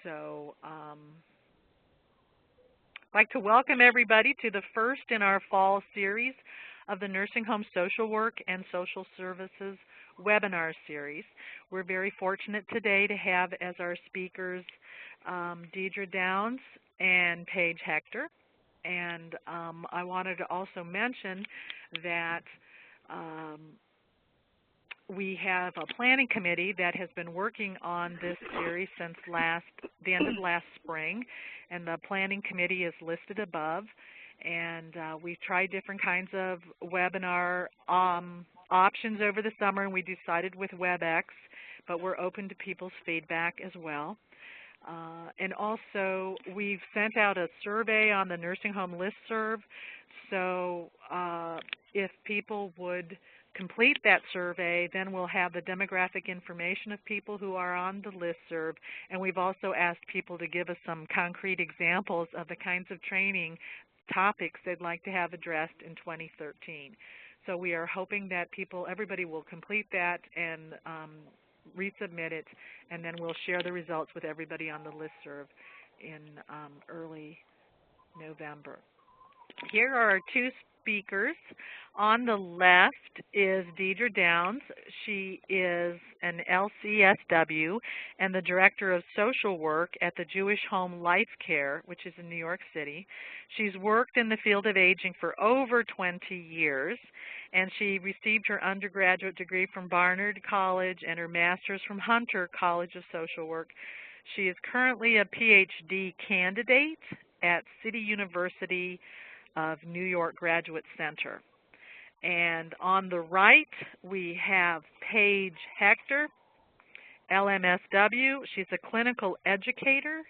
So I'd like to welcome everybody to the first in our fall series of the Nursing Home Social Work and Social Services webinar series. We're very fortunate today to have as our speakers Deirdre Downes and Paige Hector. And I wanted to also mention that we have a planning committee that has been working on this series since the end of last spring, and the planning committee is listed above. And we've tried different kinds of webinar options over the summer, and we decided with WebEx, but we're open to people's feedback as well. And also, we've sent out a survey on the nursing home listserv, so if people would complete that survey, then we'll have the demographic information of people who are on the listserv, and we've also asked people to give us some concrete examples of the kinds of training topics they'd like to have addressed in 2013. So we are hoping that everybody will complete that and resubmit it, and then we'll share the results with everybody on the listserv in early November. Here are our two speakers. On the left is Deirdre Downes. She is an LCSW and the Director of Social Work at the Jewish Home Lifecare, which is in New York City. She's worked in the field of aging for over 20 years, and she received her undergraduate degree from Barnard College and her master's from Hunter College of Social Work. She is currently a Ph.D. candidate at City University of New York Graduate Center. And on the right, we have Paige Hector, LMSW. She's a clinical educator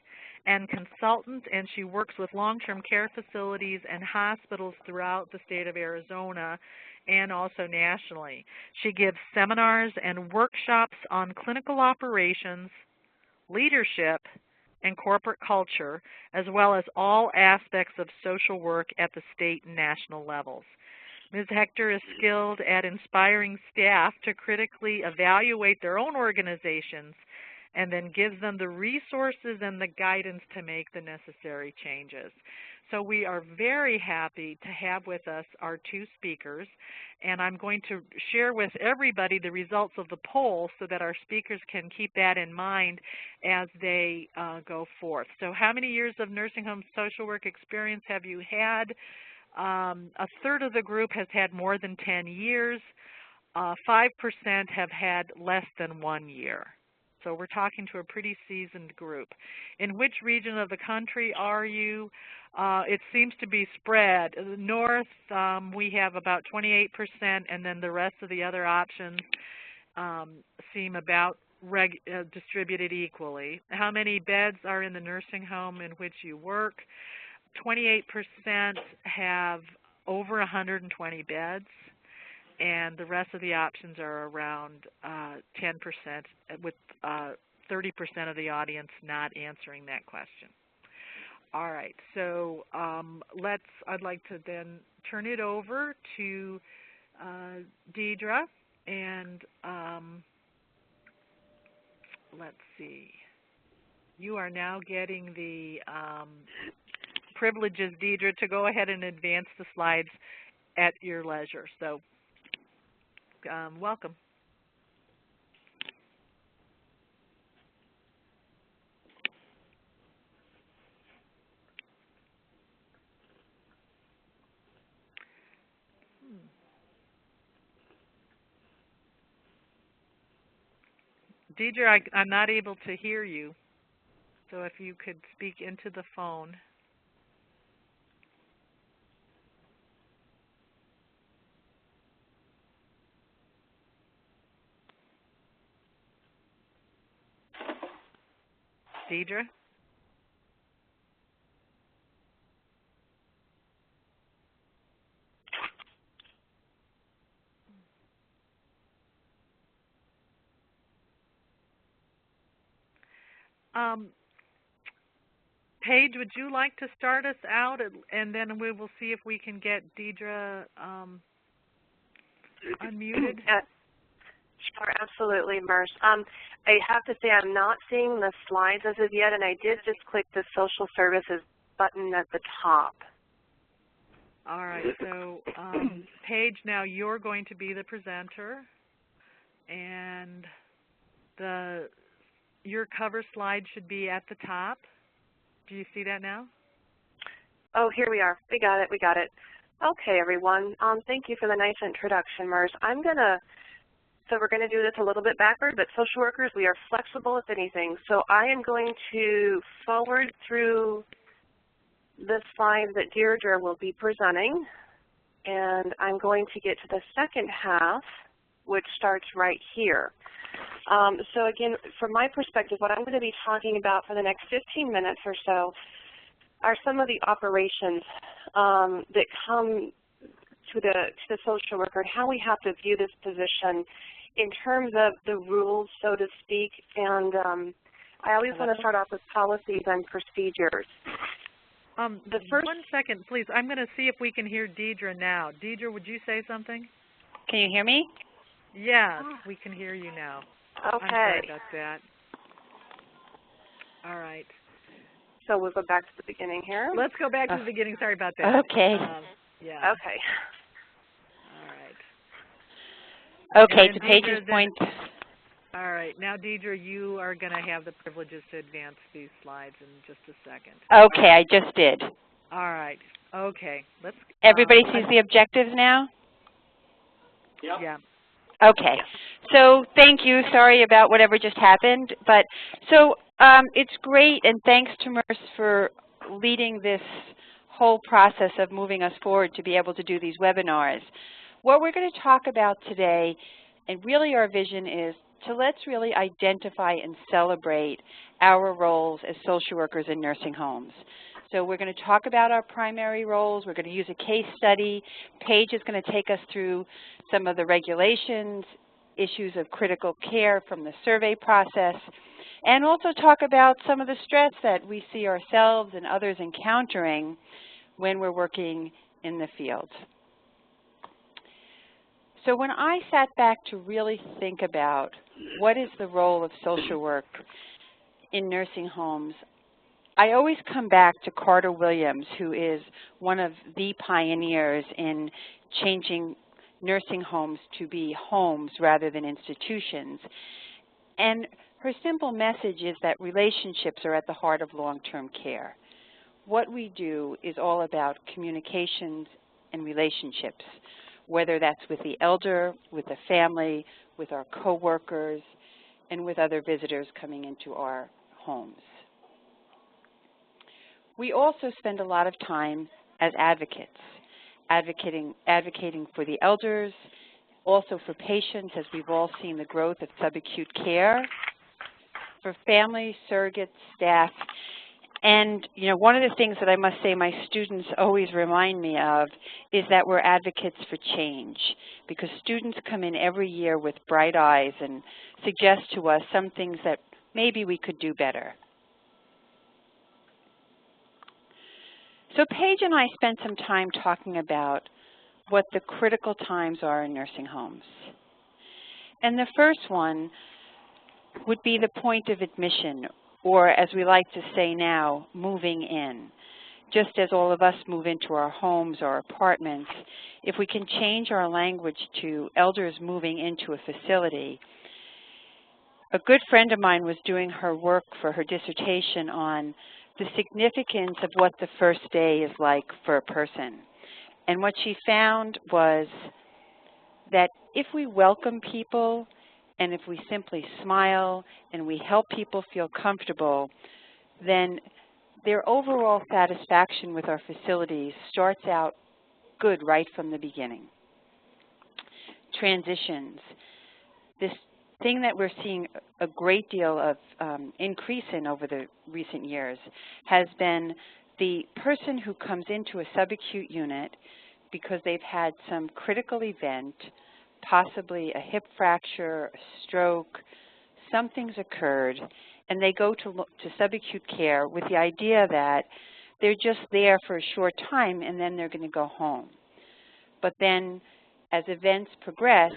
and consultant, and she works with long-term care facilities and hospitals throughout the state of Arizona and also nationally. She gives seminars and workshops on clinical operations, leadership, and corporate culture, as well as all aspects of social work at the state and national levels. Ms. Hector is skilled at inspiring staff to critically evaluate their own organizations and then gives them the resources and the guidance to make the necessary changes. So we are very happy to have with us our two speakers, and I'm going to share with everybody the results of the poll so that our speakers can keep that in mind as they go forth. So how many years of nursing home social work experience have you had? A third of the group has had more than 10 years. 5% have had less than 1 year. So we're talking to a pretty seasoned group. In which region of the country are you? It seems to be spread. North, we have about 28%, and then the rest of the other options seem about distributed equally. How many beds are in the nursing home in which you work? 28% have over 120 beds, and the rest of the options are around 10%, with 30% of the audience not answering that question. All right, so I'd like to then turn it over to Deirdre, and let's see. You are now getting the privileges, Deirdre, to go ahead and advance the slides at your leisure. So welcome. Deirdre, I'm not able to hear you, so if you could speak into the phone. Deirdre? Paige, would you like to start us out, and then we will see if we can get Deirdre unmuted? Sure, absolutely, Merce. I have to say I'm not seeing the slides as of yet, and I did just click the social services button at the top. All right, so Paige, now you're going to be the presenter, and your cover slide should be at the top. Do you see that now? Oh, here we are. We got it. We got it. Okay, everyone. Thank you for the nice introduction, Merce. So we're going to do this a little bit backward, but social workers, we are flexible if anything. So I am going to forward through the slides that Deirdre will be presenting, and I'm going to get to the second half, which starts right here. So again, from my perspective, what I'm going to be talking about for the next 15 minutes or so are some of the operations that come to the social worker and how we have to view this position in terms of the rules, so to speak, and I always want to start off with policies and procedures. One second, please. I'm going to see if we can hear Deirdre now. Deirdre, would you say something? Can you hear me? Yes, we can hear you now. Okay. I'm sorry about that. All right. So we'll go back to the beginning here. Let's go back to the beginning. Sorry about that. Okay. Yeah. Okay. All right. Okay, to Paige's point. All right. Now, Deirdre, you are going to have the privileges to advance these slides in just a second. Okay, I just did. All right. Okay. Everybody sees the objectives now? Yep. Yeah. Okay. So thank you. Sorry about whatever just happened. But so it's great, and thanks to Merce for leading this whole process of moving us forward to be able to do these webinars. What we're going to talk about today, and really our vision is to let's really identify and celebrate our roles as social workers in nursing homes. So we're going to talk about our primary roles. We're going to use a case study. Paige is going to take us through some of the regulations, issues of critical care from the survey process, and also talk about some of the stress that we see ourselves and others encountering when we're working in the field. So when I sat back to really think about what is the role of social work in nursing homes, I always come back to Carter Williams, who is one of the pioneers in changing nursing homes to be homes rather than institutions. And her simple message is that relationships are at the heart of long-term care. What we do is all about communications and relationships, whether that's with the elder, with the family, with our coworkers, and with other visitors coming into our homes. We also spend a lot of time as advocates, advocating for the elders, also for patients, as we've all seen the growth of subacute care, for families, surrogates, staff. And, you know, one of the things that I must say my students always remind me of is that we're advocates for change, because students come in every year with bright eyes and suggest to us some things that maybe we could do better. So Paige and I spent some time talking about what the critical times are in nursing homes. And the first one would be the point of admission, or as we like to say now, moving in. Just as all of us move into our homes or apartments, if we can change our language to elders moving into a facility. A good friend of mine was doing her work for her dissertation on the significance of what the first day is like for a person. And what she found was that if we welcome people and if we simply smile and we help people feel comfortable, then their overall satisfaction with our facilities starts out good right from the beginning. Transitions. This thing that we're seeing a great deal of increase in over the recent years has been the person who comes into a subacute unit because they've had some critical event, possibly a hip fracture, a stroke, something's occurred, and they go to subacute care with the idea that they're just there for a short time and then they're going to go home. But then as events progress,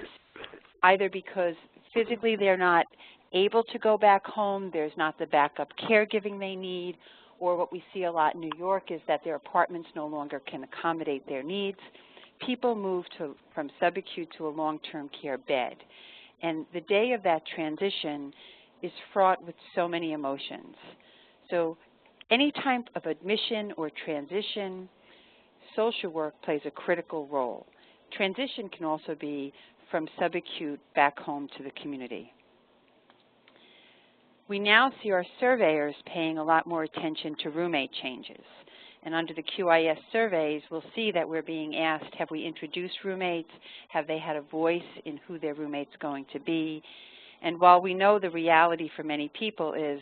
either because physically they're not able to go back home, there's not the backup caregiving they need, or what we see a lot in New York is that their apartments no longer can accommodate their needs. People move from subacute to a long-term care bed. And the day of that transition is fraught with so many emotions. So any type of admission or transition, social work plays a critical role. Transition can also be from subacute back home to the community. We now see our surveyors paying a lot more attention to roommate changes. And under the QIS surveys, we'll see that we're being asked, have we introduced roommates? Have they had a voice in who their roommate's going to be? And while we know the reality for many people is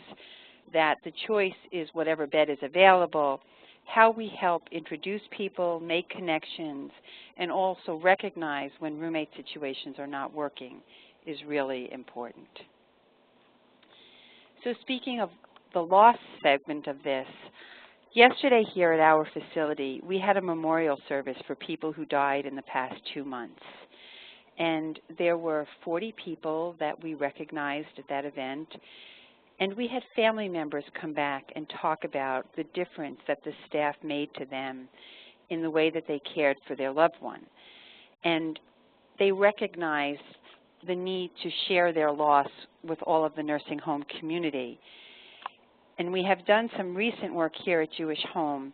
that the choice is whatever bed is available, how we help introduce people, make connections, and also recognize when roommate situations are not working is really important. So speaking of the loss segment of this, yesterday here at our facility, we had a memorial service for people who died in the past 2 months. And there were 40 people that we recognized at that event. And we had family members come back and talk about the difference that the staff made to them in the way that they cared for their loved one. And they recognized the need to share their loss with all of the nursing home community. And we have done some recent work here at Jewish Home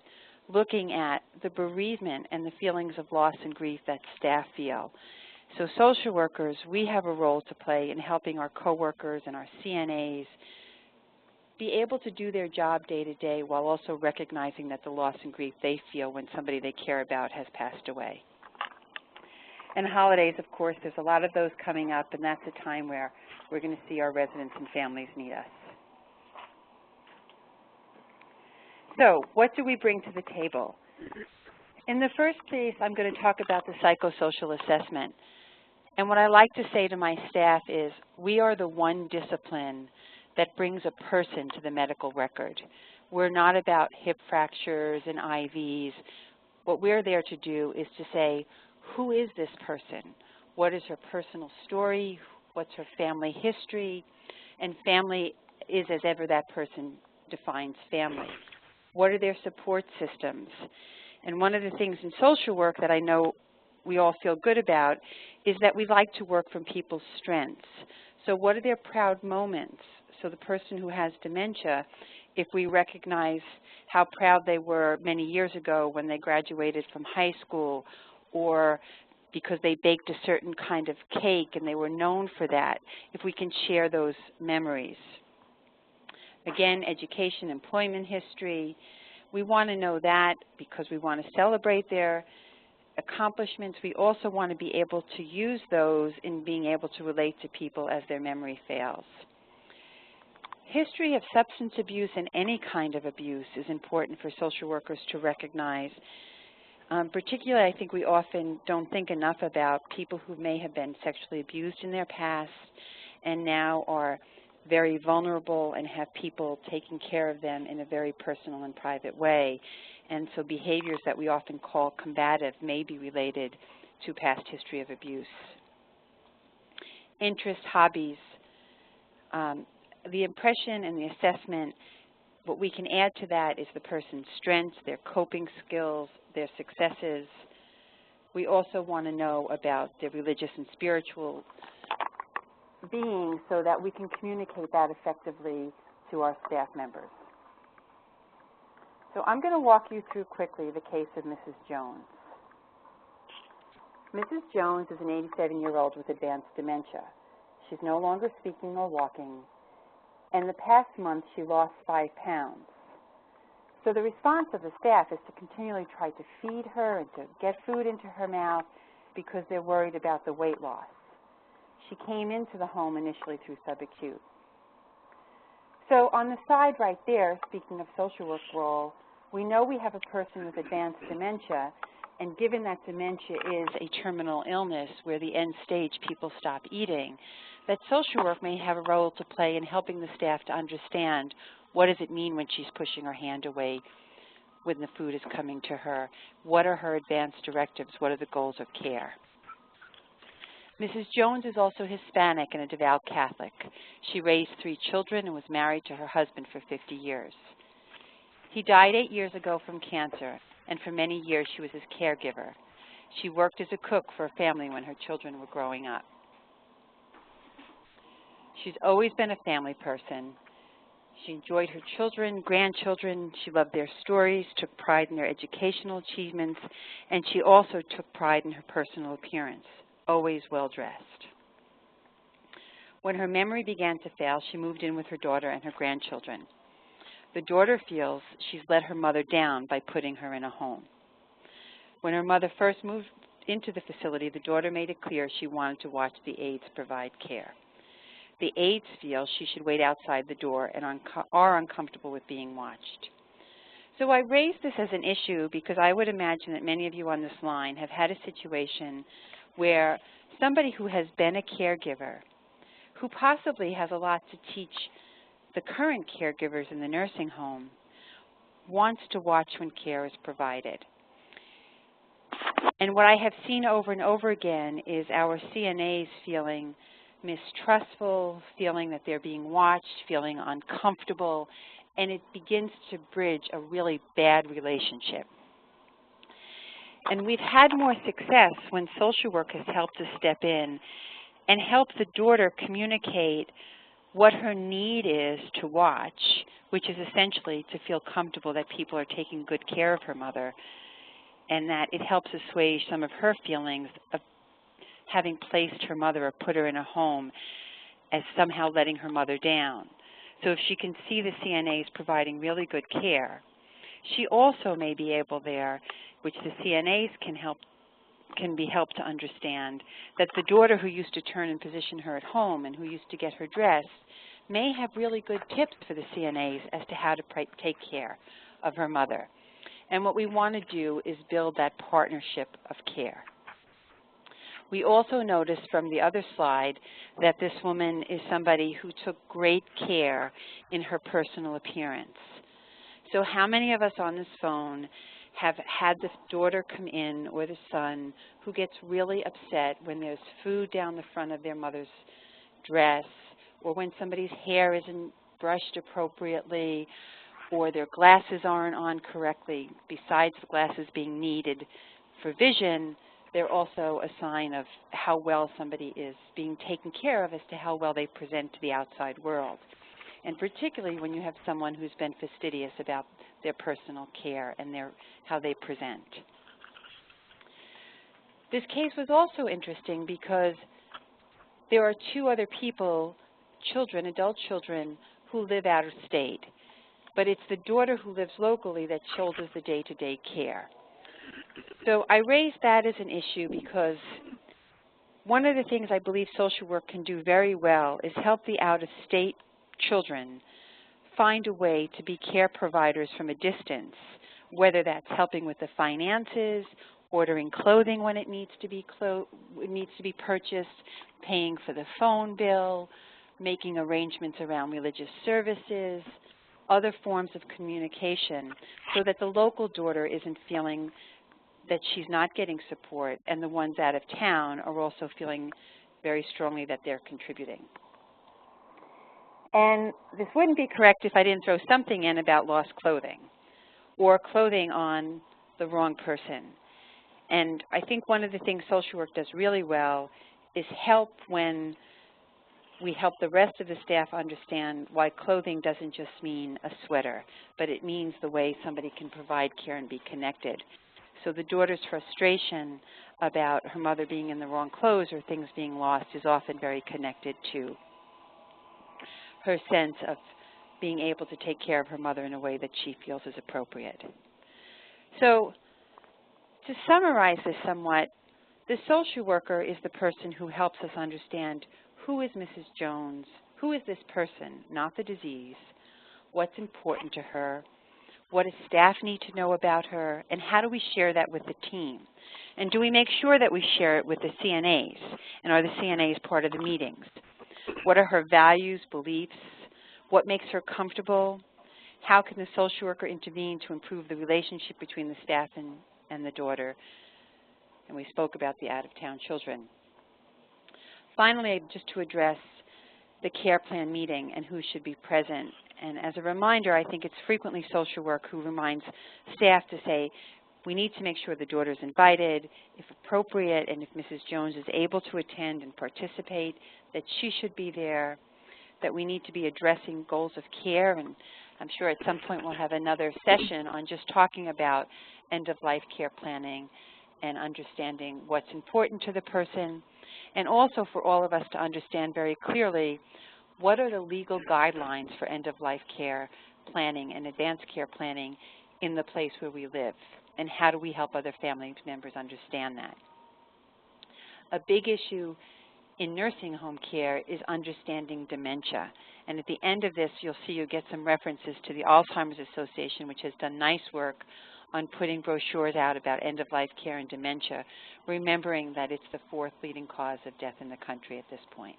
looking at the bereavement and the feelings of loss and grief that staff feel. So social workers, we have a role to play in helping our coworkers and our CNAs be able to do their job day to day while also recognizing that the loss and grief they feel when somebody they care about has passed away. And holidays, of course, there's a lot of those coming up, and that's a time where we're going to see our residents and families need us. So what do we bring to the table? In the first place, I'm going to talk about the psychosocial assessment. And what I like to say to my staff is we are the one discipline that brings a person to the medical record. We're not about hip fractures and IVs. What we're there to do is to say, who is this person? What is her personal story? What's her family history? And family is as ever that person defines family. What are their support systems? And one of the things in social work that I know we all feel good about is that we like to work from people's strengths. So what are their proud moments? So the person who has dementia, if we recognize how proud they were many years ago when they graduated from high school, or because they baked a certain kind of cake and they were known for that, if we can share those memories. Again, education, employment history, we want to know that because we want to celebrate their accomplishments. We also want to be able to use those in being able to relate to people as their memory fails. History of substance abuse and any kind of abuse is important for social workers to recognize. Particularly, I think we often don't think enough about people who may have been sexually abused in their past and now are very vulnerable and have people taking care of them in a very personal and private way. And so behaviors that we often call combative may be related to past history of abuse. Interests, hobbies, the impression and the assessment, what we can add to that is the person's strengths, their coping skills, their successes. We also want to know about their religious and spiritual being so that we can communicate that effectively to our staff members. So I'm going to walk you through quickly the case of Mrs. Jones. Mrs. Jones is an 87-year-old with advanced dementia. She's no longer speaking or walking. And the past month, she lost 5 pounds. So the response of the staff is to continually try to feed her and to get food into her mouth because they're worried about the weight loss. She came into the home initially through subacute. So on the side right there, speaking of social work role, we know we have a person with advanced dementia, and given that dementia is a terminal illness where the end stage people stop eating, that social work may have a role to play in helping the staff to understand what does it mean when she's pushing her hand away when the food is coming to her. What are her advanced directives? What are the goals of care? Mrs. Jones is also Hispanic and a devout Catholic. She raised 3 children and was married to her husband for 50 years. He died 8 years ago from cancer, and for many years she was his caregiver. She worked as a cook for a family when her children were growing up. She's always been a family person. She enjoyed her children, grandchildren. She loved their stories, took pride in their educational achievements, and she also took pride in her personal appearance, always well-dressed. When her memory began to fail, she moved in with her daughter and her grandchildren. The daughter feels she's let her mother down by putting her in a home. When her mother first moved into the facility, the daughter made it clear she wanted to watch the aides provide care. The aides feel she should wait outside the door and are uncomfortable with being watched. So I raise this as an issue because I would imagine that many of you on this line have had a situation where somebody who has been a caregiver, who possibly has a lot to teach the current caregivers in the nursing home, wants to watch when care is provided. And what I have seen over and over again is our CNAs feeling mistrustful, feeling that they're being watched, feeling uncomfortable, and it begins to bridge a really bad relationship. And we've had more success when social work has helped to step in and help the daughter communicate what her need is to watch, which is essentially to feel comfortable that people are taking good care of her mother, and that it helps assuage some of her feelings of having placed her mother or put her in a home as somehow letting her mother down. So if she can see the CNAs providing really good care, she also may be able there, which the CNAs can be helped to understand, that the daughter who used to turn and position her at home and who used to get her dressed may have really good tips for the CNAs as to how to take care of her mother. And what we want to do is build that partnership of care. We also noticed from the other slide that this woman is somebody who took great care in her personal appearance. So how many of us on this phone have had the daughter come in or the son who gets really upset when there's food down the front of their mother's dress, or when somebody's hair isn't brushed appropriately, or their glasses aren't on correctly? Besides the glasses being needed for vision, they're also a sign of how well somebody is being taken care of as to how well they present to the outside world. And particularly when you have someone who's been fastidious about their personal care and how they present. This case was also interesting because there are 2 other people, children, adult children, who live out of state. But it's the daughter who lives locally that shoulders the day-to-day care. So I raise that as an issue because one of the things I believe social work can do very well is help the out-of-state children find a way to be care providers from a distance, whether that's helping with the finances, ordering clothing when it needs to be purchased, paying for the phone bill, making arrangements around religious services, other forms of communication, so that the local daughter isn't feeling that she's not getting support, and the ones out of town are also feeling very strongly that they're contributing. And this wouldn't be correct if I didn't throw something in about lost clothing or clothing on the wrong person. And I think one of the things social work does really well is help when we help the rest of the staff understand why clothing doesn't just mean a sweater, but it means the way somebody can provide care and be connected. So the daughter's frustration about her mother being in the wrong clothes or things being lost is often very connected to her sense of being able to take care of her mother in a way that she feels is appropriate. So to summarize this somewhat, the social worker is the person who helps us understand who is Mrs. Jones, who is this person, not the disease, what's important to her, what does staff need to know about her, and how do we share that with the team? And do we make sure that we share it with the CNAs, and are the CNAs part of the meetings? What are her values, beliefs? What makes her comfortable? How can the social worker intervene to improve the relationship between the staff and the daughter? And we spoke about the out-of-town children. Finally, just to address the care plan meeting and who should be present. And as a reminder, I think it's frequently social work who reminds staff to say, we need to make sure the daughter's invited, if appropriate, and if Mrs. Jones is able to attend and participate, that she should be there, that we need to be addressing goals of care, and I'm sure at some point we'll have another session on just talking about end-of-life care planning and understanding what's important to the person, and also for all of us to understand very clearly what are the legal guidelines for end-of-life care planning and advanced care planning in the place where we live, and how do we help other family members understand that. A big issue in nursing home care is understanding dementia. And at the end of this, you'll see you get some references to the Alzheimer's Association, which has done nice work on putting brochures out about end-of-life care and dementia, remembering that it's the 4th leading cause of death in the country at this point.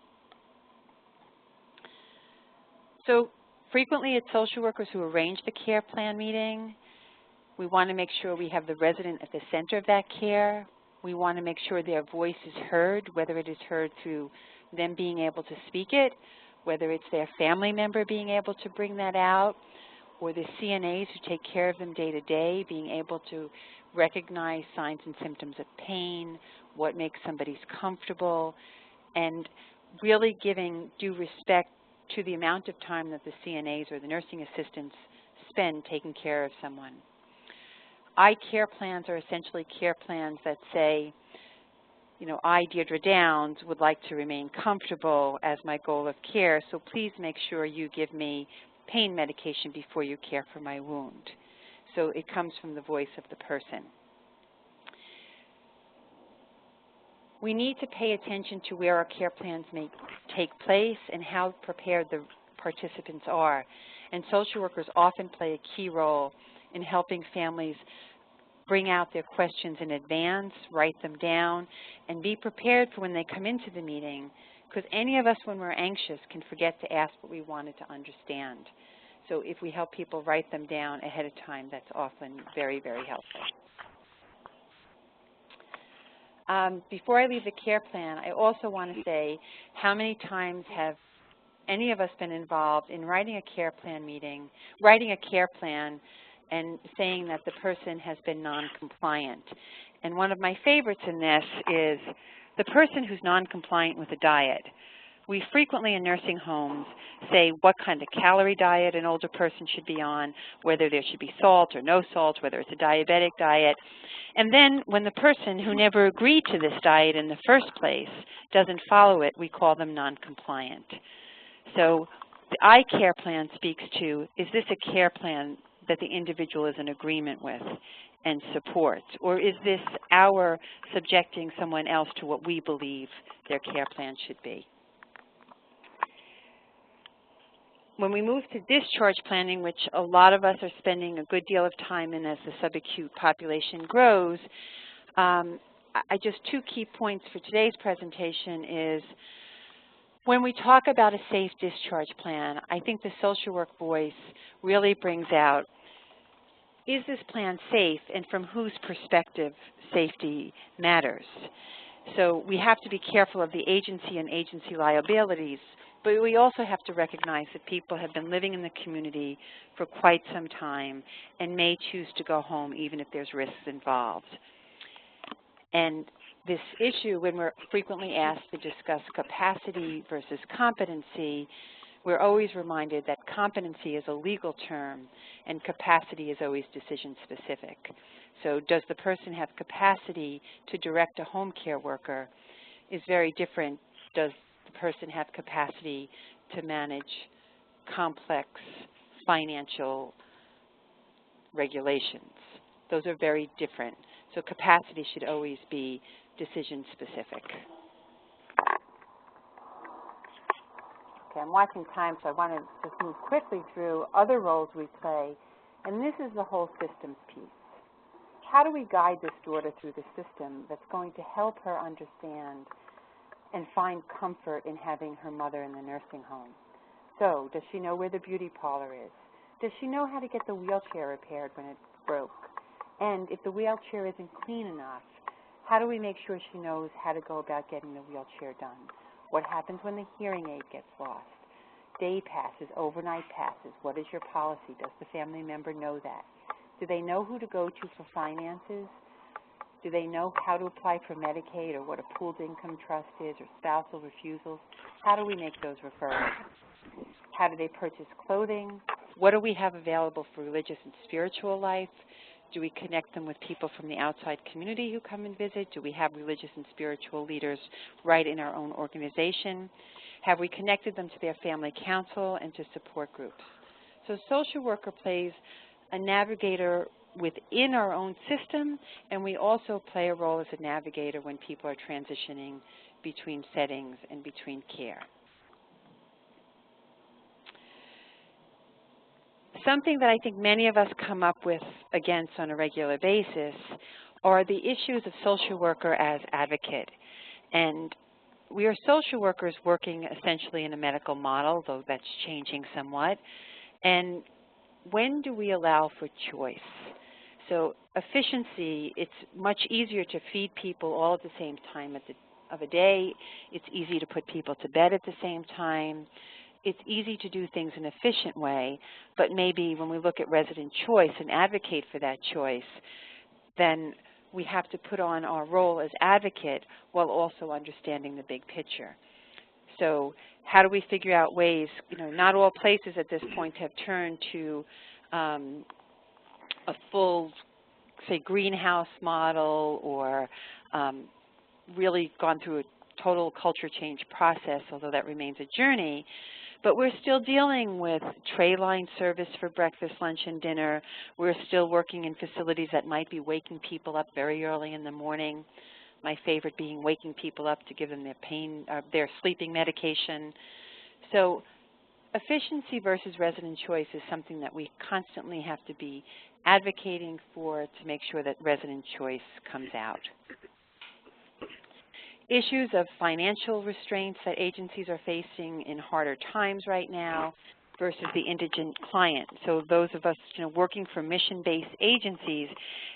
So frequently it's social workers who arrange the care plan meeting. We want to make sure we have the resident at the center of that care. We want to make sure their voice is heard, whether it is heard through them being able to speak it, whether it's their family member being able to bring that out, or the CNAs who take care of them day to day, being able to recognize signs and symptoms of pain, what makes somebody comfortable, and really giving due respect to the amount of time that the CNAs or the nursing assistants spend taking care of someone. I-care plans are essentially care plans that say, you know, I, Deirdre Downes, would like to remain comfortable as my goal of care, so please make sure you give me pain medication before you care for my wound. So it comes from the voice of the person. We need to pay attention to where our care plans may take place and how prepared the participants are. And social workers often play a key role in helping families bring out their questions in advance, write them down, and be prepared for when they come into the meeting, because any of us, when we're anxious, can forget to ask what we wanted to understand. So if we help people write them down ahead of time, that's often very, very helpful. Before I leave the care plan, I also want to say, how many times have any of us been involved in writing a care plan meeting, writing a care plan, and saying that the person has been non-compliant? And one of my favorites in this is the person who's non-compliant with a diet. We frequently in nursing homes say what kind of calorie diet an older person should be on, whether there should be salt or no salt, whether it's a diabetic diet. And then when the person who never agreed to this diet in the first place doesn't follow it, we call them non-compliant. So the I-care plan speaks to, is this a care plan that the individual is in agreement with and supports? Or is this our subjecting someone else to what we believe their care plan should be? When we move to discharge planning, which a lot of us are spending a good deal of time in as the subacute population grows, just 2 key points for today's presentation is, when we talk about a safe discharge plan, I think the social work voice really brings out, is this plan safe, and from whose perspective safety matters? So we have to be careful of the agency and agency liabilities, but we also have to recognize that people have been living in the community for quite some time and may choose to go home even if there's risks involved. And this issue, when we're frequently asked to discuss capacity versus competency, we're always reminded that competency is a legal term and capacity is always decision specific. So does the person have capacity to direct a home care worker is very different. Does the person have capacity to manage complex financial regulations? Those are very different. So capacity should always be decision specific. Okay, I'm watching time, so I want to just move quickly through other roles we play, and this is the whole systems piece. How do we guide this daughter through the system that's going to help her understand and find comfort in having her mother in the nursing home? So, does she know where the beauty parlor is? Does she know how to get the wheelchair repaired when it broke? And if the wheelchair isn't clean enough, how do we make sure she knows how to go about getting the wheelchair done? What happens when the hearing aid gets lost? Day passes, overnight passes. What is your policy? Does the family member know that? Do they know who to go to for finances? Do they know how to apply for Medicaid or what a pooled income trust is or spousal refusals? How do we make those referrals? How do they purchase clothing? What do we have available for religious and spiritual life? Do we connect them with people from the outside community who come and visit? Do we have religious and spiritual leaders right in our own organization? Have we connected them to their family council and to support groups? So social worker plays a navigator within our own system, and we also play a role as a navigator when people are transitioning between settings and between care. Something that I think many of us come up with against on a regular basis are the issues of social worker as advocate. And we are social workers working essentially in a medical model, though that's changing somewhat. And when do we allow for choice? So efficiency, it's much easier to feed people all at the same time of a day. It's easy to put people to bed at the same time. It's easy to do things in an efficient way, but maybe when we look at resident choice and advocate for that choice, then we have to put on our role as advocate while also understanding the big picture. So how do we figure out ways, not all places at this point have turned to a full, say, greenhouse model or really gone through a total culture change process, although that remains a journey. But we're still dealing with tray line service for breakfast, lunch, and dinner. We're still working in facilities that might be waking people up very early in the morning. My favorite being waking people up to give them their sleeping medication. So efficiency versus resident choice is something that we constantly have to be advocating for to make sure that resident choice comes out. Issues of financial restraints that agencies are facing in harder times right now versus the indigent client. So those of us working for mission-based agencies,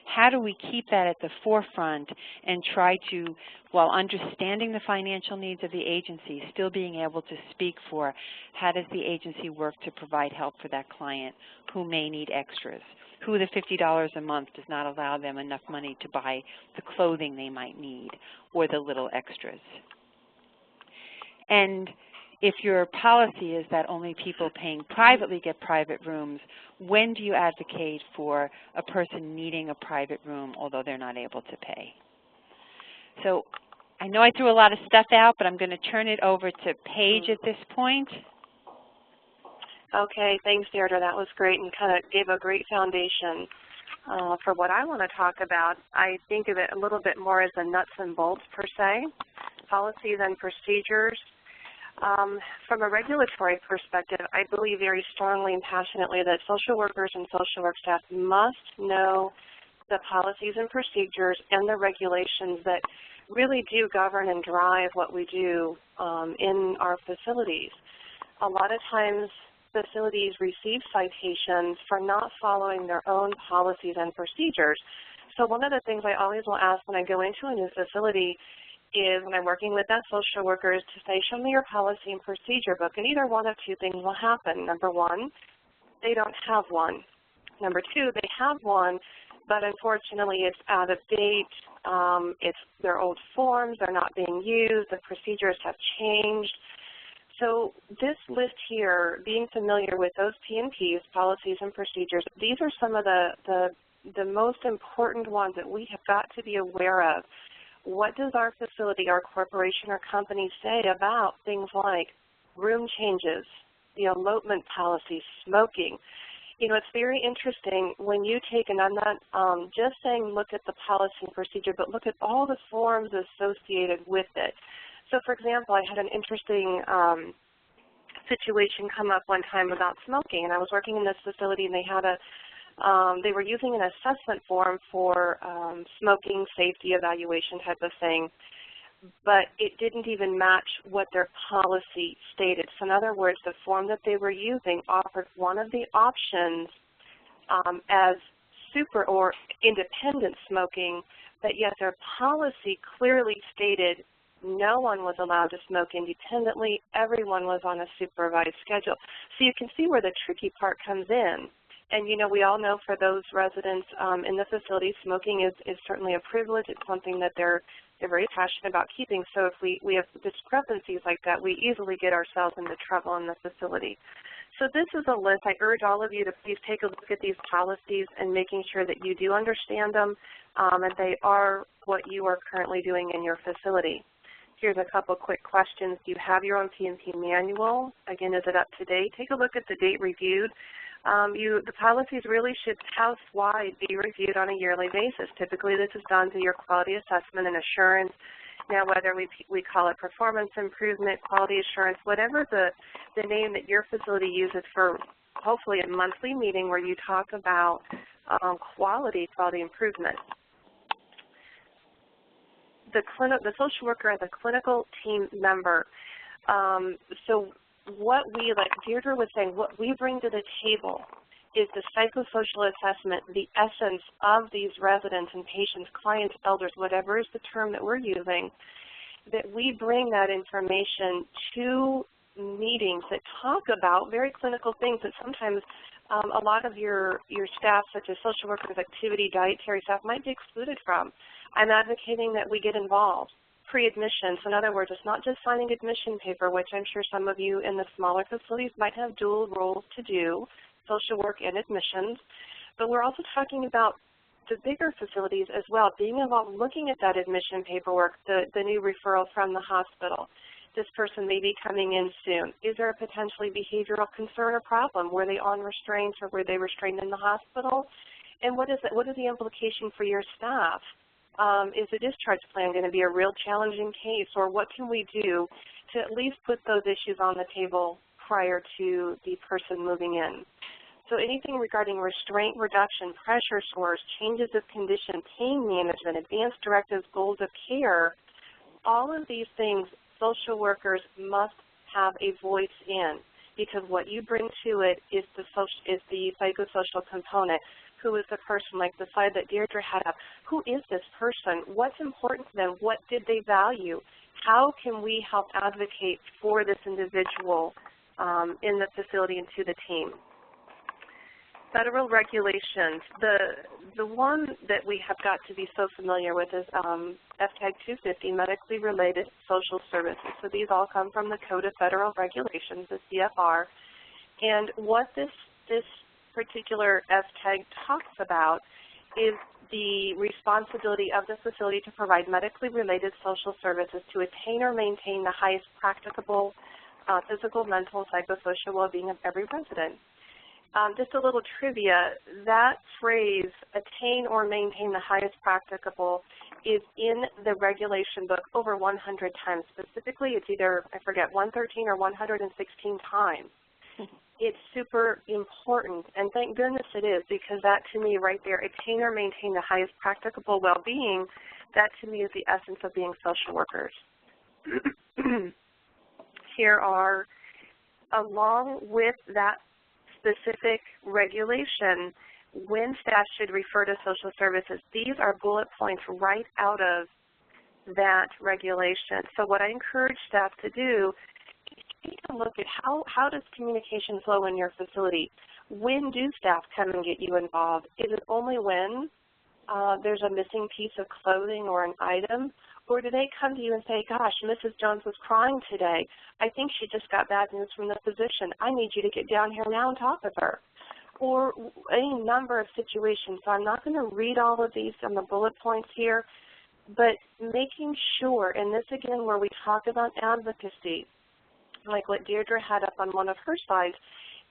how do we keep that at the forefront and try to, while understanding the financial needs of the agency, still being able to speak for how does the agency work to provide help for that client who may need extras, who the $50 a month does not allow them enough money to buy the clothing they might need or the little extras. And if your policy is that only people paying privately get private rooms, when do you advocate for a person needing a private room although they're not able to pay? So I know I threw a lot of stuff out, but I'm going to turn it over to Paige at this point. Okay, thanks, Deirdre. That was great and kind of gave a great foundation for what I want to talk about. I think of it a little bit more as the nuts and bolts, per se, policies and procedures. From a regulatory perspective, I believe very strongly and passionately that social workers and social work staff must know the policies and procedures and the regulations that really do govern and drive what we do in our facilities. A lot of times facilities receive citations for not following their own policies and procedures. So one of the things I always will ask when I go into a new facility is when I'm working with that social worker is to say, show me your policy and procedure book, and either one of two things will happen. Number one, they don't have one. Number two, they have one, but unfortunately it's out of date, it's their old forms, they're not being used, the procedures have changed. So this list here, being familiar with those P&Ps, policies and procedures, these are some of the most important ones that we have got to be aware of. What does our facility, our corporation, or company say about things like room changes, the elopement policy, smoking? It's very interesting when you take, and I'm not just saying look at the policy and procedure, but look at all the forms associated with it. So, for example, I had an interesting situation come up one time about smoking, and I was working in this facility, and they had they were using an assessment form for smoking safety evaluation type of thing, but it didn't even match what their policy stated. So in other words, the form that they were using offered one of the options as super or independent smoking, but yet their policy clearly stated No one was allowed to smoke independently. Everyone was on a supervised schedule. So you can see where the tricky part comes in. And, you know, we all know for those residents in the facility, smoking is certainly a privilege. It's something that they're very passionate about keeping. So if we have discrepancies like that, we easily get ourselves into trouble in the facility. So this is a list. I urge all of you to please take a look at these policies and making sure that you do understand them and they are what you are currently doing in your facility. Here's a couple quick questions. Do you have your own P&P manual? Again, is it up to date? Take a look at the date reviewed. The policies really should house-wide be reviewed on a yearly basis. Typically, this is done through your quality assessment and assurance. Now, whether we call it performance improvement, quality assurance, whatever the name that your facility uses for hopefully a monthly meeting where you talk about quality improvement. The social worker as a clinical team member. So what we, like Deirdre was saying, what we bring to the table is the psychosocial assessment, the essence of these residents and patients, clients, elders, whatever is the term that we're using, that we bring that information to meetings that talk about very clinical things that sometimes a lot of your staff, such as social workers, activity, dietary staff, might be excluded from. I'm advocating that we get involved. Pre-admission, so in other words, it's not just signing admission paper, which I'm sure some of you in the smaller facilities might have dual roles to do, social work and admissions, but we're also talking about the bigger facilities as well, being involved, looking at that admission paperwork, the new referral from the hospital. This person may be coming in soon. Is there a potentially behavioral concern or problem? Were they on restraints or were they restrained in the hospital? And what is the implication for your staff? Is the discharge plan going to be a real challenging case, or what can we do to at least put those issues on the table prior to the person moving in? So anything regarding restraint reduction, pressure scores, changes of condition, pain management, advanced directives, goals of care, all of these things social workers must have a voice in, because what you bring to it is the psychosocial component. Who is the person, like the slide that Deirdre had up? Who is this person? What's important to them? What did they value? How can we help advocate for this individual in the facility and to the team? Federal regulations. The one that we have got to be so familiar with is FTAG 250, medically related social services. So these all come from the Code of Federal Regulations, the CFR. And what this particular FTAG talks about is the responsibility of the facility to provide medically related social services to attain or maintain the highest practicable physical, mental, psychosocial well-being of every resident. Just a little trivia, that phrase, attain or maintain the highest practicable, is in the regulation book over 100 times. Specifically, it's either, I forget, 113 or 116 times. It's super important, and thank goodness it is, because that to me right there, attain or maintain the highest practicable well-being, that to me is the essence of being social workers. Here are, along with that specific regulation, when staff should refer to social services. These are bullet points right out of that regulation. So what I encourage staff to do is take a look at how does communication flow in your facility. When do staff come and get you involved? Is it only when there's a missing piece of clothing or an item? Or do they come to you and say, gosh, Mrs. Jones was crying today. I think she just got bad news from the physician. I need you to get down here now and talk with her. Or any number of situations. So I'm not going to read all of these on the bullet points here, but making sure, and this again where we talk about advocacy, like what Deirdre had up on one of her slides,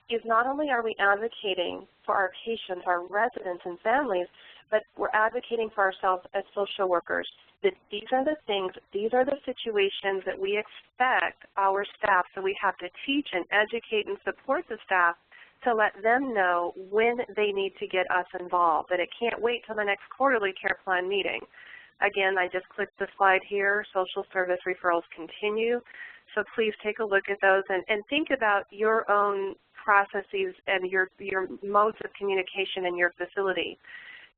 is not only are we advocating for our patients, our residents and families, but we're advocating for ourselves as social workers, that these are the things, these are the situations that we expect our staff, so we have to teach and educate and support the staff to let them know when they need to get us involved, that it can't wait till the next quarterly care plan meeting. Again, I just clicked the slide here, social service referrals continue, so please take a look at those and think about your own processes and your modes of communication in your facility.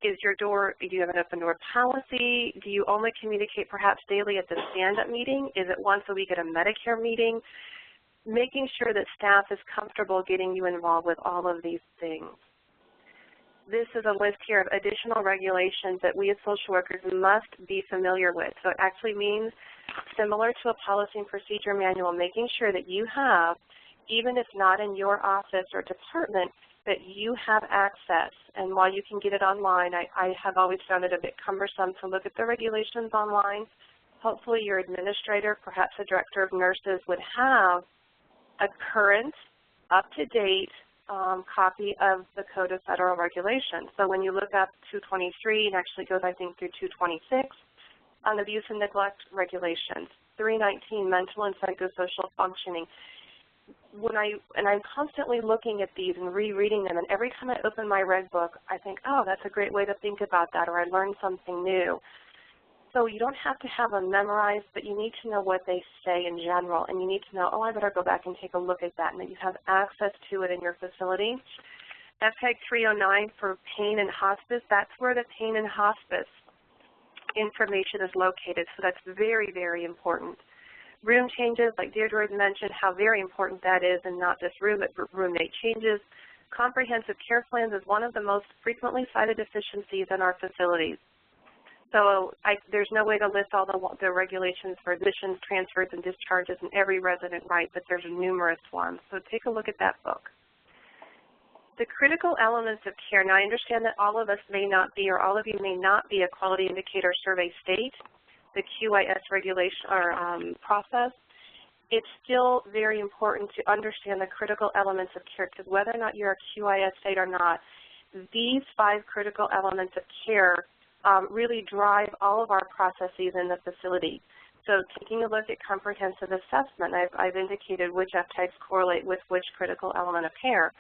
do you have an open door policy? Do you only communicate perhaps daily at the stand-up meeting? Is it once a week at a Medicare meeting? Making sure that staff is comfortable getting you involved with all of these things. This is a list here of additional regulations that we as social workers must be familiar with. So it actually means, similar to a policy and procedure manual, making sure that you have, even if not in your office or department, that you have access. And while you can get it online, I have always found it a bit cumbersome to look at the regulations online. Hopefully your administrator, perhaps a director of nurses, would have a current, up-to-date copy of the Code of Federal Regulations. So when you look up 223, it actually goes, I think, through 226 on abuse and neglect regulations, 319, mental and psychosocial functioning. I'm constantly looking at these and rereading them, and every time I open my reg book, I think, oh, that's a great way to think about that, or I learned something new. So you don't have to have them memorized, but you need to know what they say in general, and you need to know, oh, I better go back and take a look at that, and that you have access to it in your facility. FPEG 309 for pain and hospice, that's where the pain and hospice information is located, so that's very, very important. Room changes, like Deirdre mentioned, how very important that is, and not just room, but roommate changes. Comprehensive care plans is one of the most frequently cited deficiencies in our facilities. So there's no way to list all the regulations for admissions, transfers, and discharges in every resident right, but there's numerous ones. So take a look at that book. The critical elements of care. Now, I understand that all of us may not be, or all of you may not be a quality indicator survey state, the QIS regulation or process. It's still very important to understand the critical elements of care, because whether or not you're a QIS state or not, these 5 critical elements of care really drive all of our processes in the facility. So taking a look at comprehensive assessment, I've indicated which FTEGs correlate with which critical element of care.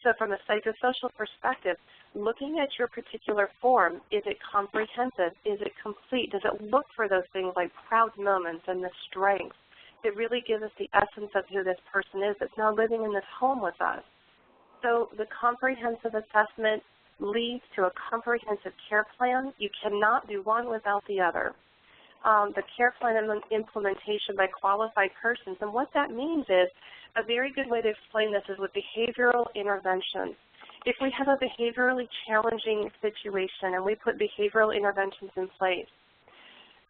So from a psychosocial perspective, looking at your particular form, is it comprehensive? Is it complete? Does it look for those things like proud moments and the strengths that really give us the essence of who this person is that's now living in this home with us? So the comprehensive assessment leads to a comprehensive care plan. You cannot do one without the other. The care plan implementation by qualified persons, and what that means is, a very good way to explain this is with behavioral interventions. If we have a behaviorally challenging situation and we put behavioral interventions in place,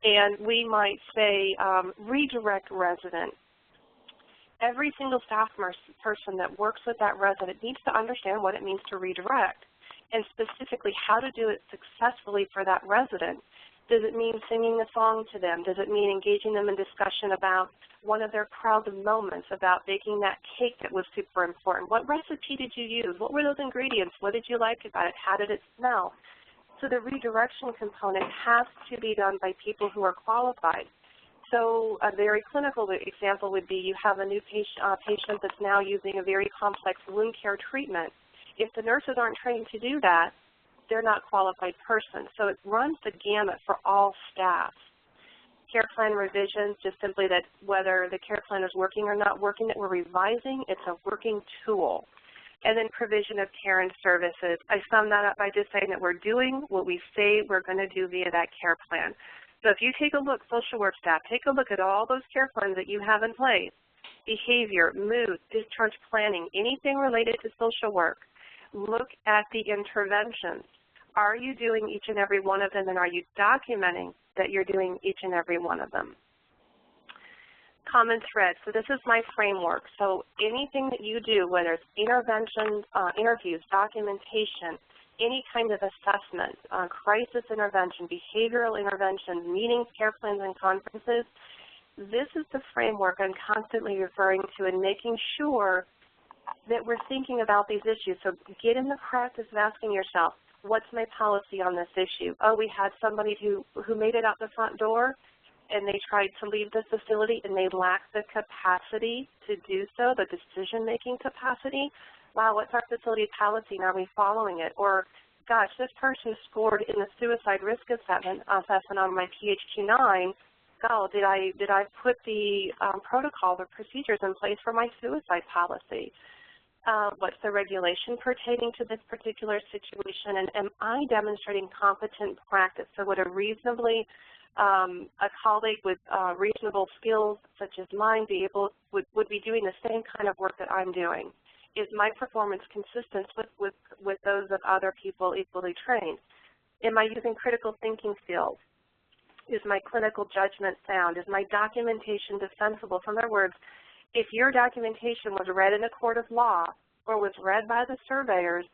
and we might say redirect resident, every single staff person that works with that resident needs to understand what it means to redirect, and specifically how to do it successfully for that resident. Does it mean singing a song to them? Does it mean engaging them in discussion about one of their proud moments, about baking that cake that was super important? What recipe did you use? What were those ingredients? What did you like about it? How did it smell? So the redirection component has to be done by people who are qualified. So a very clinical example would be you have a new patient that's now using a very complex wound care treatment. If the nurses aren't trained to do that, they're not a qualified person. So it runs the gamut for all staff. Care plan revisions, just simply that whether the care plan is working or not working, that we're revising, it's a working tool. And then provision of care and services. I sum that up by just saying that we're doing what we say we're going to do via that care plan. So if you take a look, social work staff, take a look at all those care plans that you have in place, behavior, mood, discharge planning, anything related to social work. Look at the interventions. Are you doing each and every one of them, and are you documenting that you're doing each and every one of them? Common thread. So this is my framework. So anything that you do, whether it's interventions, interviews, documentation, any kind of assessment, crisis intervention, behavioral intervention, meetings, care plans, and conferences, this is the framework I'm constantly referring to and making sure that we're thinking about these issues. So get in the practice of asking yourself, what's my policy on this issue? Oh, we had somebody who made it out the front door and they tried to leave the facility and they lacked the capacity to do so, the decision-making capacity. Wow, what's our facility policy and are we following it? Or, gosh, this person scored in the suicide risk assessment on my PHQ-9. Oh, did I put the protocols or procedures in place for my suicide policy? What's the regulation pertaining to this particular situation? And am I demonstrating competent practice? So would a reasonably, a colleague with reasonable skills such as mine would be doing the same kind of work that I'm doing? Is my performance consistent with those of other people equally trained? Am I using critical thinking skills? Is my clinical judgment sound? Is my documentation defensible? So in other words, if your documentation was read in a court of law or was read by the surveyors,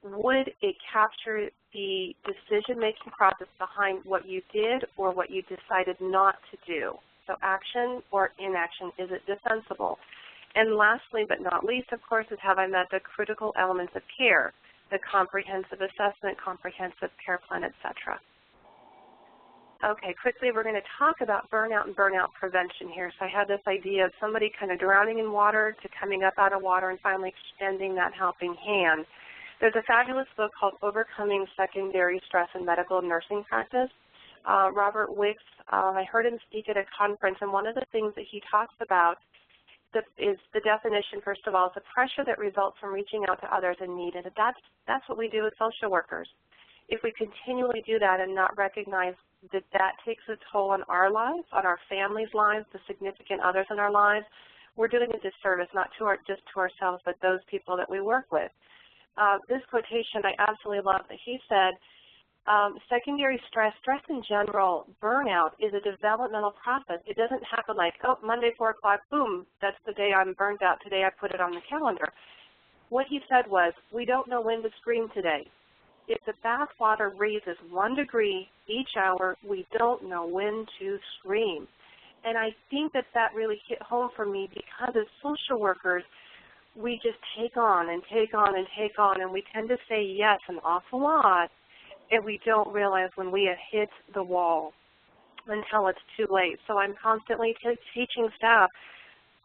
would it capture the decision-making process behind what you did or what you decided not to do? So action or inaction, is it defensible? And lastly but not least, of course, is have I met the critical elements of care, the comprehensive assessment, comprehensive care plan, etc. Okay, quickly we're going to talk about burnout and burnout prevention here. So I had this idea of somebody kind of drowning in water to coming up out of water and finally extending that helping hand. There's a fabulous book called Overcoming Secondary Stress in Medical and Nursing Practice. Robert Wicks, I heard him speak at a conference, and one of the things that he talks about is the definition, first of all, is the pressure that results from reaching out to others in need. And that's what we do as social workers. If we continually do that and not recognize that that takes a toll on our lives, on our families' lives, the significant others in our lives, we're doing a disservice, not just to ourselves, but those people that we work with. This quotation I absolutely love that he said, secondary stress in general, burnout is a developmental process. It doesn't happen like, oh, Monday, 4 o'clock, boom, that's the day I'm burned out. Today I put it on the calendar. What he said was, we don't know when to scream today. If the bath water raises 1 degree each hour, we don't know when to scream. And I think that really hit home for me because as social workers, we just take on and take on and take on, and we tend to say yes an awful lot, and we don't realize when we have hit the wall until it's too late. So I'm constantly teaching staff,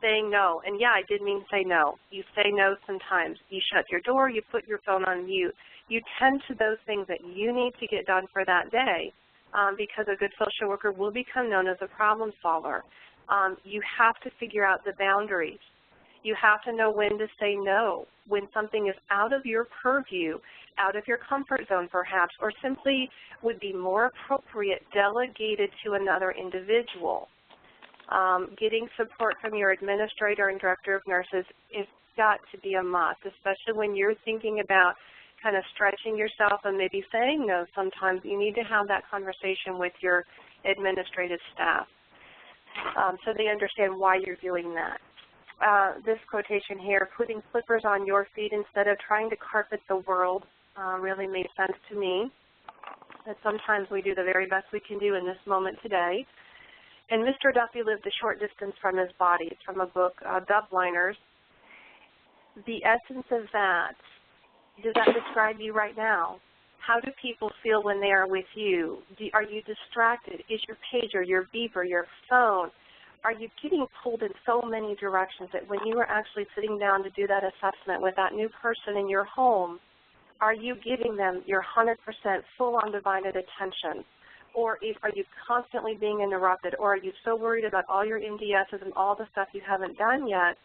saying no. And yeah, I did mean say no. You say no sometimes. You shut your door, you put your phone on mute. You tend to those things that you need to get done for that day because a good social worker will become known as a problem solver. You have to figure out the boundaries. You have to know when to say no, when something is out of your purview, out of your comfort zone perhaps, or simply would be more appropriate delegated to another individual. Getting support from your administrator and director of nurses is got to be a must, especially when you're thinking about kind of stretching yourself and maybe saying no sometimes. You need to have that conversation with your administrative staff so they understand why you're doing that. This quotation here, putting slippers on your feet instead of trying to carpet the world, really made sense to me. That sometimes we do the very best we can do in this moment today. And Mr. Duffy lived a short distance from his body. It's from a book, Dubliners. The essence of that, does that describe you right now? How do people feel when they are with you? Are you distracted? Is your pager, your beeper, your phone, are you getting pulled in so many directions that when you are actually sitting down to do that assessment with that new person in your home, are you giving them your 100% full undivided attention? Or are you constantly being interrupted? Or are you so worried about all your MDSs and all the stuff you haven't done yet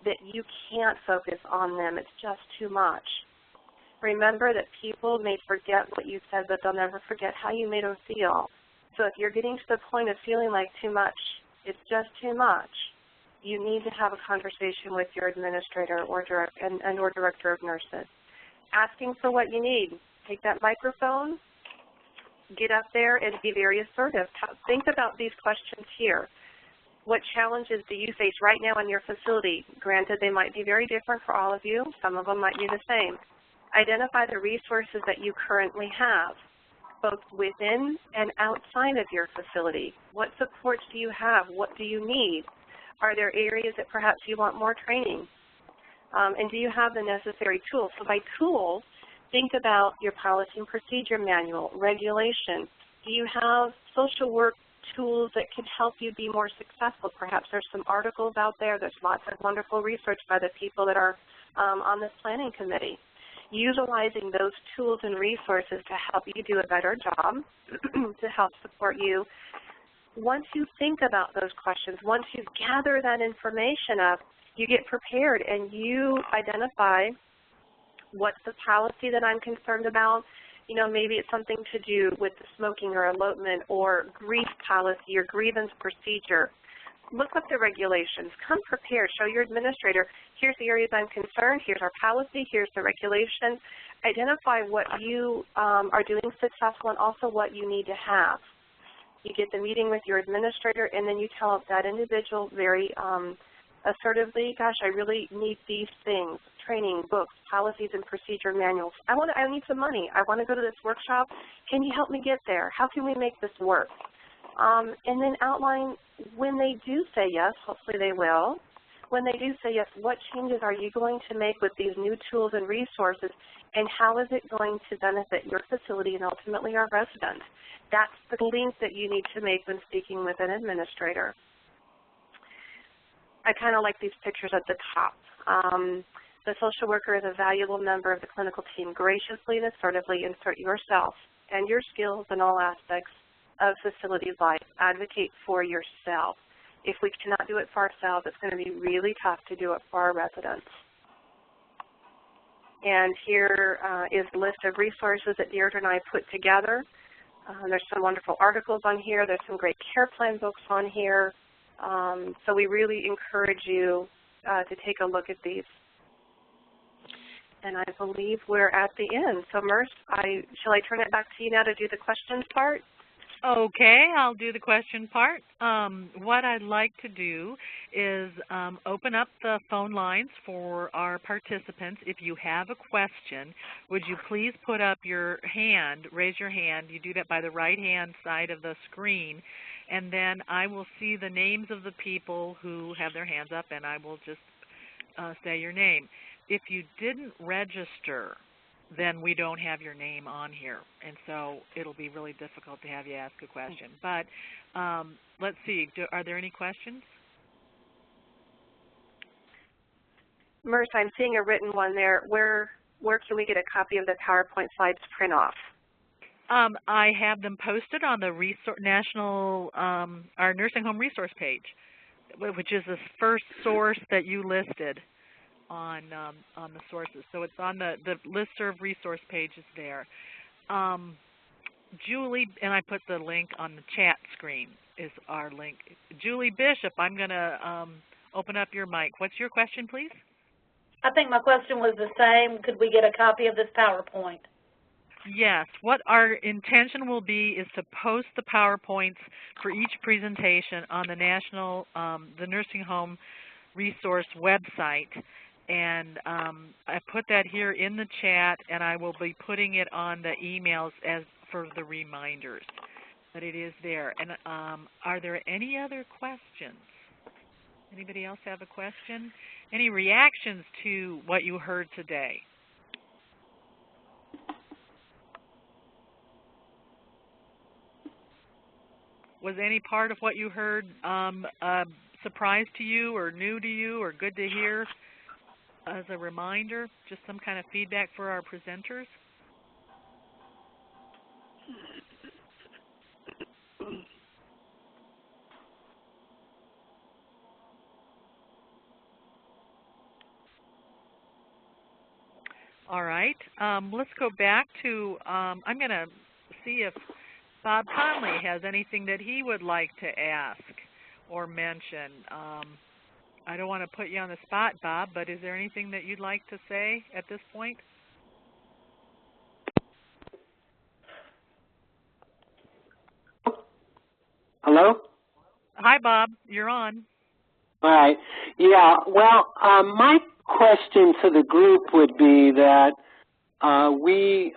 that you can't focus on them? It's just too much. Remember that people may forget what you said, but they'll never forget how you made them feel. So if you're getting to the point of feeling like too much, it's just too much, you need to have a conversation with your administrator or director of nurses. Asking for what you need. Take that microphone, get up there and be very assertive. Think about these questions here. What challenges do you face right now in your facility? Granted, they might be very different for all of you. Some of them might be the same. Identify the resources that you currently have, both within and outside of your facility. What supports do you have? What do you need? Are there areas that perhaps you want more training? And do you have the necessary tools? So by tools, think about your policy and procedure manual, regulation. Do you have social work tools that can help you be more successful? Perhaps there's some articles out there. There's lots of wonderful research by the people that are on this planning committee. Utilizing those tools and resources to help you do a better job, to help support you. Once you think about those questions, once you gather that information up, you get prepared and you identify what's the policy that I'm concerned about. You know, maybe it's something to do with the smoking or elopement or grief policy or grievance procedure. Look up the regulations. Come prepared. Show your administrator, here's the areas I'm concerned, here's our policy, here's the regulation. Identify what you are doing successful and also what you need to have. You get the meeting with your administrator, and then you tell that individual very assertively, gosh, I really need these things, training, books, policies, and procedure manuals. I need some money. I want to go to this workshop. Can you help me get there? How can we make this work? And then outline when they do say yes, hopefully they will. When they do say yes, what changes are you going to make with these new tools and resources, and how is it going to benefit your facility and ultimately our residents? That's the link that you need to make when speaking with an administrator. I kind of like these pictures at the top. The social worker is a valuable member of the clinical team. Graciously and assertively insert yourself and your skills in all aspects of facility life. Advocate for yourself. If we cannot do it for ourselves, it's going to be really tough to do it for our residents. And here is a list of resources that Deirdre and I put together. There's some wonderful articles on here. There's some great care plan books on here. So we really encourage you to take a look at these. And I believe we're at the end. So Merce, shall I turn it back to you now to do the questions part? Okay, I'll do the question part. What I'd like to do is open up the phone lines for our participants. If you have a question, would you please put up your hand, raise your hand. You do that by the right-hand side of the screen, and then I will see the names of the people who have their hands up, and I will just say your name. If you didn't register, then we don't have your name on here, and so it'll be really difficult to have you ask a question. But let's see, are there any questions? Merce, I'm seeing a written one there. Where can we get a copy of the PowerPoint slides print off? I have them posted on the our nursing home resource page, which is the first source that you listed on the sources. So it's on the listserv resource page is there. Julie, and I put the link on the chat screen, is our link. Julie Bishop, I'm going to open up your mic. What's your question, please? I think my question was the same. Could we get a copy of this PowerPoint? Yes. What our intention will be is to post the PowerPoints for each presentation on the the nursing home resource website. And I put that here in the chat, and I will be putting it on the emails as for the reminders that it is there. And are there any other questions? Anybody else have a question? Any reactions to what you heard today? Was any part of what you heard a surprise to you or new to you or good to hear? As a reminder, just some kind of feedback for our presenters? All right, let's go back to, I'm going to see if Bob Conley has anything that he would like to ask or mention. I don't want to put you on the spot, Bob, but is there anything that you'd like to say at this point? Hello? Hi, Bob. You're on. All right. Yeah, well, my question to the group would be that we,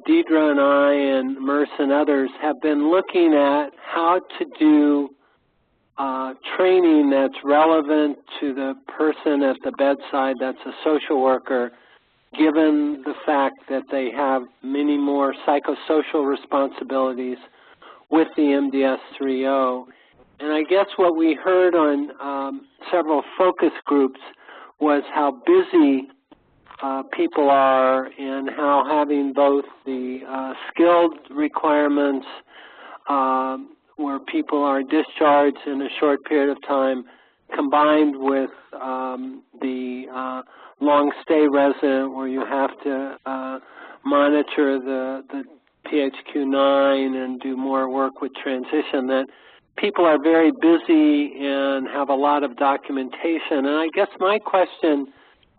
Deirdre and I and Merce and others, have been looking at how to do training that's relevant to the person at the bedside that's a social worker, given the fact that they have many more psychosocial responsibilities with the MDS 3.0. And I guess what we heard on several focus groups was how busy people are and how having both the skilled requirements where people are discharged in a short period of time, combined with the long stay resident where you have to monitor the PHQ-9 and do more work with transition, that people are very busy and have a lot of documentation. And I guess my question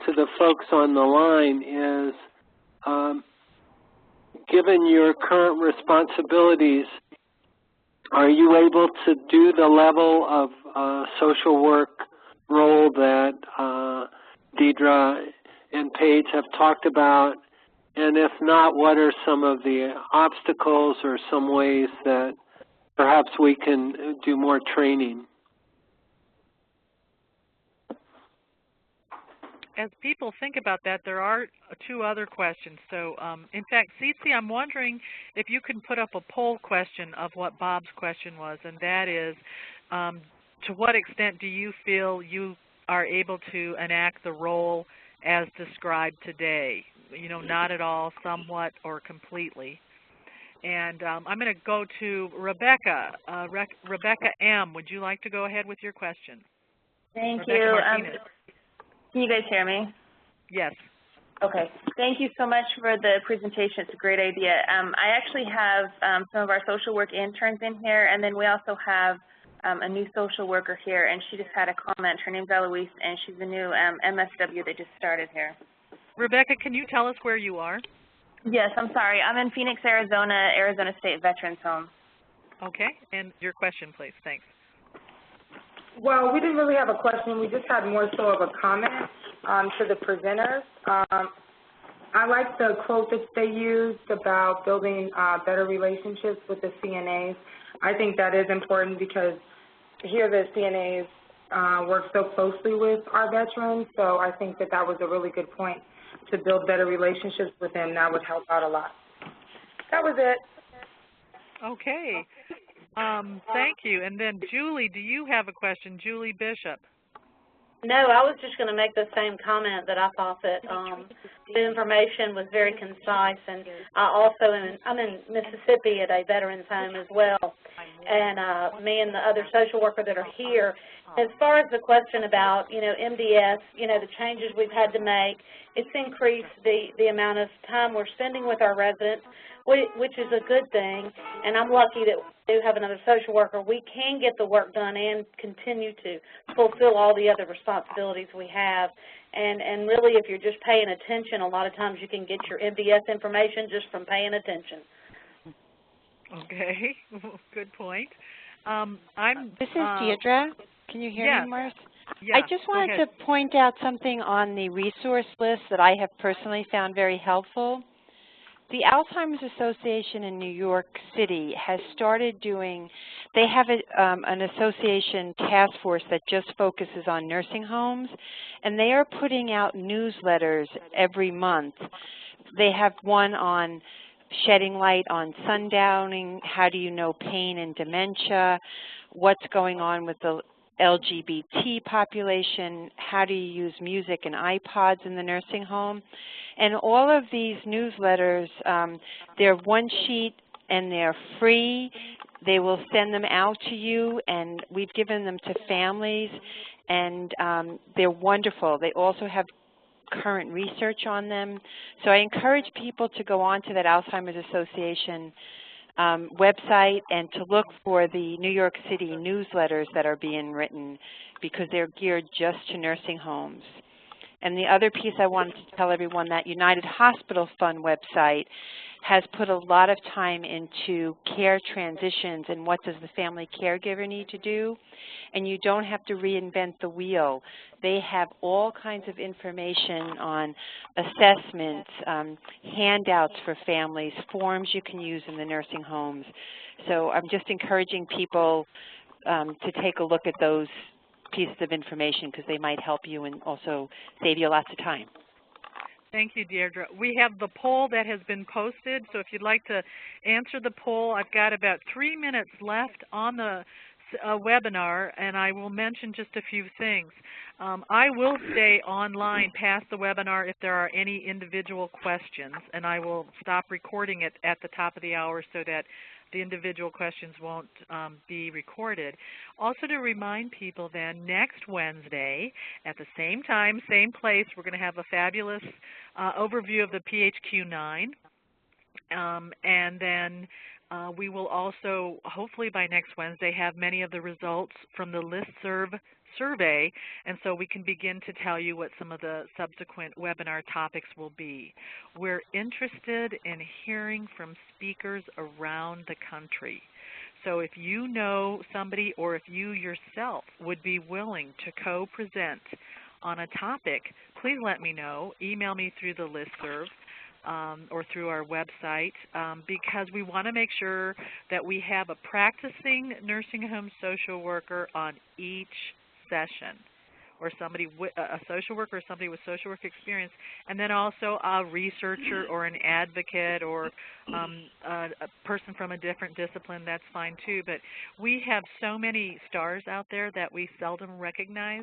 to the folks on the line is, given your current responsibilities, are you able to do the level of social work role that Deirdre and Paige have talked about? And if not, what are some of the obstacles or some ways that perhaps we can do more training? As people think about that, there are two other questions. So, in fact, Cece, I'm wondering if you can put up a poll question of what Bob's question was, and that is, to what extent do you feel you are able to enact the role as described today? You know, not at all, somewhat, or completely. And I'm going to go to Rebecca. Rebecca M., would you like to go ahead with your question? Thank Rebecca you. Martinez. Can you guys hear me? Yes. Okay. Thank you so much for the presentation. It's a great idea. I actually have some of our social work interns in here, and then we also have a new social worker here, and she just had a comment. Her name's Eloise, and she's a new MSW that just started here. Rebecca, can you tell us where you are? Yes, I'm sorry. I'm in Phoenix, Arizona, Arizona State Veterans Home. Okay, and your question, please. Thanks. Well, we didn't really have a question. We just had more so of a comment to the presenters. I like the quote that they used about building better relationships with the CNAs. I think that is important because here the CNAs work so closely with our veterans, so I think that that was a really good point to build better relationships with them. That would help out a lot. That was it. Okay. Thank you. And then Julie, do you have a question? Julie Bishop. No, I was just going to make the same comment that I thought that the information was very concise, and I also I'm in Mississippi at a veterans home as well, and me and the other social worker that are here. As far as the question about, MDS, the changes we've had to make, it's increased the amount of time we're spending with our residents, which is a good thing, and I'm lucky that we do have another social worker. We can get the work done and continue to fulfill all the other responsibilities we have, and really if you're just paying attention, a lot of times you can get your MDS information just from paying attention. Okay, good point. This is Deirdre. Can you hear me, Marcy? Yeah, I just wanted to point out something on the resource list that I have personally found very helpful. The Alzheimer's Association in New York City has started doing, they have an association task force that just focuses on nursing homes, and they are putting out newsletters every month. They have one on shedding light on sundowning, how do you know pain and dementia, what's going on with the LGBT population, how do you use music and iPods in the nursing home. And all of these newsletters, they're one sheet and they're free. They will send them out to you, and we've given them to families, and they're wonderful. They also have current research on them. So I encourage people to go on to that Alzheimer's Association website and to look for the New York City newsletters that are being written, because they're geared just to nursing homes. And the other piece I wanted to tell everyone, that United Hospital Fund website has put a lot of time into care transitions and what does the family caregiver need to do, and you don't have to reinvent the wheel. They have all kinds of information on assessments, handouts for families, forms you can use in the nursing homes. So I'm just encouraging people to take a look at those pieces of information, because they might help you and also save you lots of time. Thank you, Deirdre. We have the poll that has been posted, so if you'd like to answer the poll, I've got about 3 minutes left on the webinar, and I will mention just a few things. I will stay online past the webinar if there are any individual questions, and I will stop recording it at the top of the hour so that the individual questions won't be recorded. Also, to remind people then, next Wednesday at the same time, same place, we're going to have a fabulous overview of the PHQ-9, and then we will also, hopefully by next Wednesday, have many of the results from the listserv survey, and so we can begin to tell you what some of the subsequent webinar topics will be. We're interested in hearing from speakers around the country. So if you know somebody or if you yourself would be willing to co-present on a topic, please let me know. Email me through the listserv or through our website, because we want to make sure that we have a practicing nursing home social worker on each session, or somebody, a social worker or somebody with social work experience, and then also a researcher or an advocate or a person from a different discipline. That's fine too, but we have so many stars out there that we seldom recognize.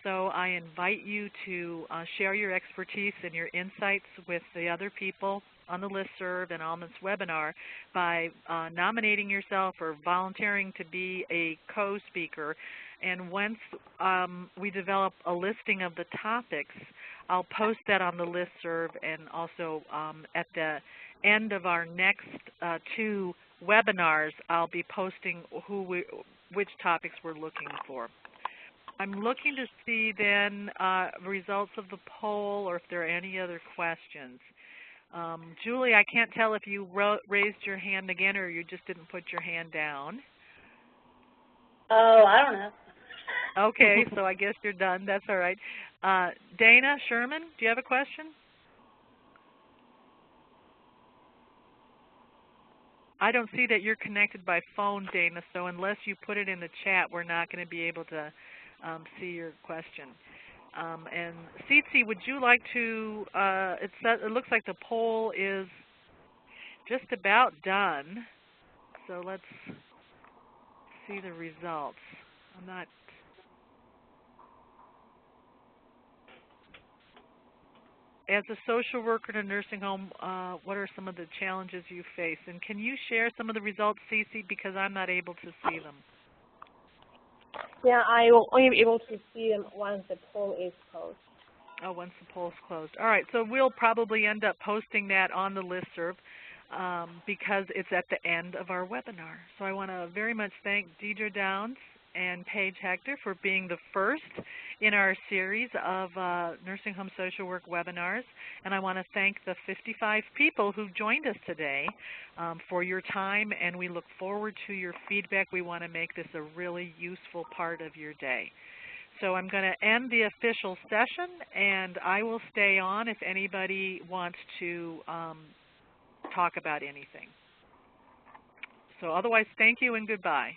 So I invite you to share your expertise and your insights with the other people on the listserv and on this webinar by nominating yourself or volunteering to be a co-speaker. And once we develop a listing of the topics, I'll post that on the listserv, and also at the end of our next 2 webinars, I'll be posting which topics we're looking for. I'm looking to see then results of the poll or if there are any other questions. Julie, I can't tell if you raised your hand again or you just didn't put your hand down. Oh, I don't know. Okay, so I guess you're done. That's all right. Dana Sherman, do you have a question? I don't see that you're connected by phone, Dana, so unless you put it in the chat, we're not going to be able to see your question. And Tsitsi, would you like to, it looks like the poll is just about done, so let's see the results. I'm not... As a social worker in a nursing home, what are some of the challenges you face? And can you share some of the results, Cece, because I'm not able to see them? Yeah, I will only be able to see them once the poll is closed. Oh, once the poll is closed. All right, so we'll probably end up posting that on the listserv because it's at the end of our webinar. So I want to very much thank Deirdre Downes and Paige Hector for being the first in our series of nursing home social work webinars. And I want to thank the 55 people who joined us today for your time, and we look forward to your feedback. We want to make this a really useful part of your day. So I'm going to end the official session, and I will stay on if anybody wants to talk about anything. So otherwise, thank you and goodbye.